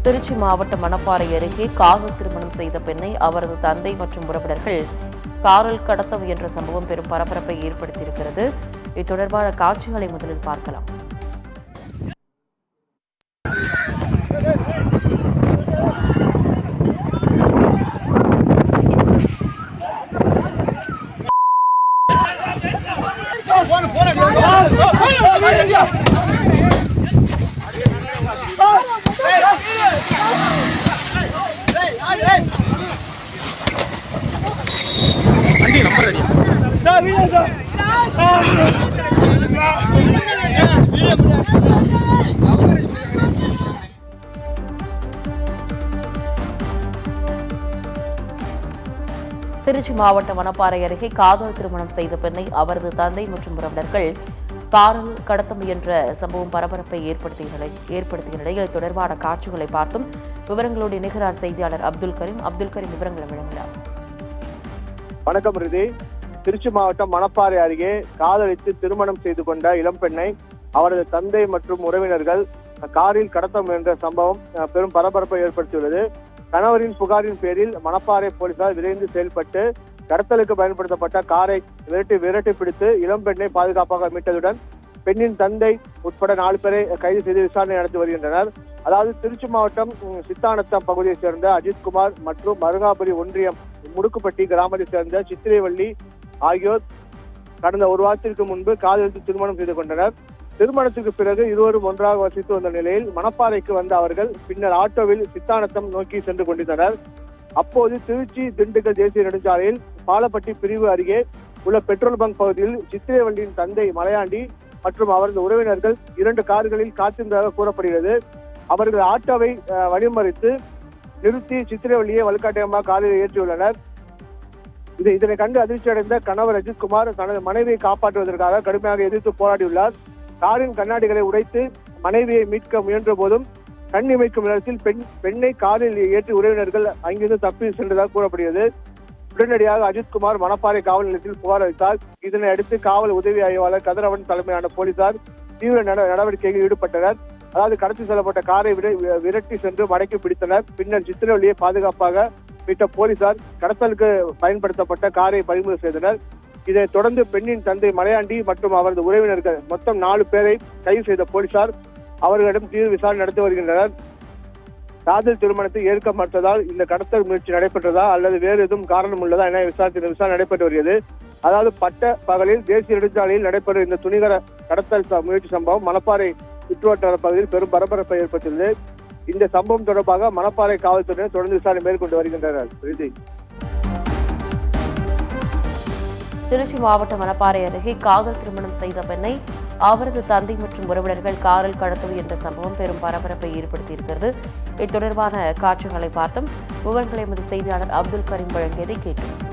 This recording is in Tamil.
திருச்சி மாவட்டம் மணப்பாறை அருகே காதல் திருமணம் செய்த பெண்ணை அவரது தந்தை மற்றும் உறவினர்கள் காரில் கடத்த முயன்ற சம்பவம் பெரும் பரபரப்பை ஏற்படுத்தியிருக்கிறது. இது தொடர்பான காட்சிகளை முதலில் பார்க்கலாம். திருச்சி மாவட்டம் மணப்பாறை அருகே காதல் திருமணம் செய்த பெண்ணை அவரது தந்தை மற்றும் உறவினர்கள் காரில் கடத்த முயன்ற சம்பவம் பரபரப்பை ஏற்படுத்திய நிலையில் தொடர்பான காட்சிகளை பார்த்தும் விவரங்களோடு இணைகிறார் செய்தியாளர் அப்துல் கரீம். விவரங்களை வழங்கினார். வணக்கம் ரிதி. திருச்சி மாவட்டம் மணப்பாறை அருகே காதலித்து திருமணம் செய்து கொண்ட இளம்பெண்ணை அவரது தந்தை மற்றும் உறவினர்கள் காரில் கடத்த முயன்ற சம்பவம் பெரும் பரபரப்பை ஏற்படுத்தியுள்ளது. கணவரின் புகாரின் பேரில் மணப்பாறை போலீசார் விரைந்து செயல்பட்டு கடத்தலுக்கு பயன்படுத்தப்பட்ட காரை விரட்டி பிடித்து இளம்பெண்ணை பாதுகாப்பாக மீட்டதுடன் பெண்ணின் தந்தை உட்பட 4 பேரை கைது செய்து விசாரணை நடத்தி வருகின்றனர். அதாவது திருச்சி மாவட்டம் சித்தானத்தம் பகுதியைச் சேர்ந்த அஜித்குமார் மற்றும் மருகாபுரி ஒன்றியம் முடுக்குப்பட்டி கிராமத்தைச் சேர்ந்த சித்திரைவள்ளி ஆகியோர் கடந்த 1 வாரத்திற்கு முன்பு காதலித்து திருமணம் செய்து கொண்டனர். திருமணத்துக்கு பிறகு இருவரும் ஒன்றாக வசித்து வந்த நிலையில் மணப்பாறைக்கு வந்த அவர்கள் பின்னர் ஆட்டோவில் சித்தானத்தம் நோக்கி சென்று கொண்டிருந்தனர். அப்போது திருச்சி திண்டுக்கல் தேசிய நெடுஞ்சாலையில் பாலப்பட்டி பிரிவு அருகே உள்ள பெட்ரோல் பங்க் பகுதியில் சித்திரைவள்ளியின் தந்தை மலையாண்டி மற்றும் அவரது உறவினர்கள் 2 கார்களில் காத்திருந்ததாக கூறப்படுகிறது. அவர்கள் ஆட்டோவை வழிமறித்து நிறுத்தி சித்திரைவள்ளியை வலுக்கட்டாயமாக காரில் ஏற்றியுள்ளனர். இதனை கண்டு அதிர்ச்சி அடைந்த கணவர் அஜித்குமார் தனது மனைவியை காப்பாற்றுவதற்காக கடுமையாக எதிர்த்து போராடியுள்ளார். காரின் கண்ணாடிகளை உடைத்து மனைவியை மீட்க முயன்ற போதும் கண் இமைக்கும் நேரத்தில் பெண்ணை காரில் ஏற்றி உறவினர்கள் அங்கிருந்து தப்பி சென்றதாக கூறப்படுகிறது. உடனடியாக அஜித்குமார் மணப்பாறை காவல் நிலையத்தில் புகார் அளித்தார். இதனை அடுத்து காவல் உதவி ஆய்வாளர் கதிரவன் தலைமையிலான போலீசார் தீவிர நடவடிக்கையில் ஈடுபட்டனர். அதாவது கடத்தி செல்லப்பட்ட காரை விரட்டி சென்று மடக்கி பிடித்தனர். பின்னர் சித்திரவள்ளியை பாதுகாப்பாக மீட்ட போலீசார் கடத்தலுக்கு பயன்படுத்தப்பட்ட காரை பறிமுதல் செய்தனர். இதைத் தொடர்ந்து பெண்ணின் தந்தை மலையாண்டி மற்றும் அவரது உறவினர்கள் மொத்தம் 4 பேரை கைது செய்த போலீசார் அவர்களிடம் தீவிர விசாரணை நடத்தி வருகின்றனர். காதல் திருமணத்தை ஏற்க மறுத்ததால் இந்த கடத்தல் முயற்சி நடைபெற்றதா அல்லது வேறு எதுவும் காரணம் உள்ளதா என விசாரணை நடைபெற்று வருகிறது. அதாவது பட்ட பகலில் தேசிய நெடுஞ்சாலையில் நடைபெறும் இந்த துணிகர கடத்தல் முயற்சி சம்பவம் மணப்பாறை சுற்றுவட்டார பகுதியில் பெரும் பரபரப்பை ஏற்பட்டுள்ளது. இந்த சம்பவம் தொடர்பாக மணப்பாறை காவல்துறையினர் தொடர்ந்து விசாரணை மேற்கொண்டு வருகின்றனர். திருச்சி மாவட்டம் மணப்பாறை அருகே காதல் திருமணம் செய்த பெண்ணை அவரது தந்தை மற்றும் உறவினர்கள் காரில் கடத்தல் என்ற சம்பவம் பெரும் பரபரப்பை ஏற்படுத்தியிருக்கிறது. இது தொடர்பான காட்சிகளை பார்த்தும் விவரங்களை எமது செய்தியாளர் அப்துல் கரீம் வழங்கியதை கேட்டோம்.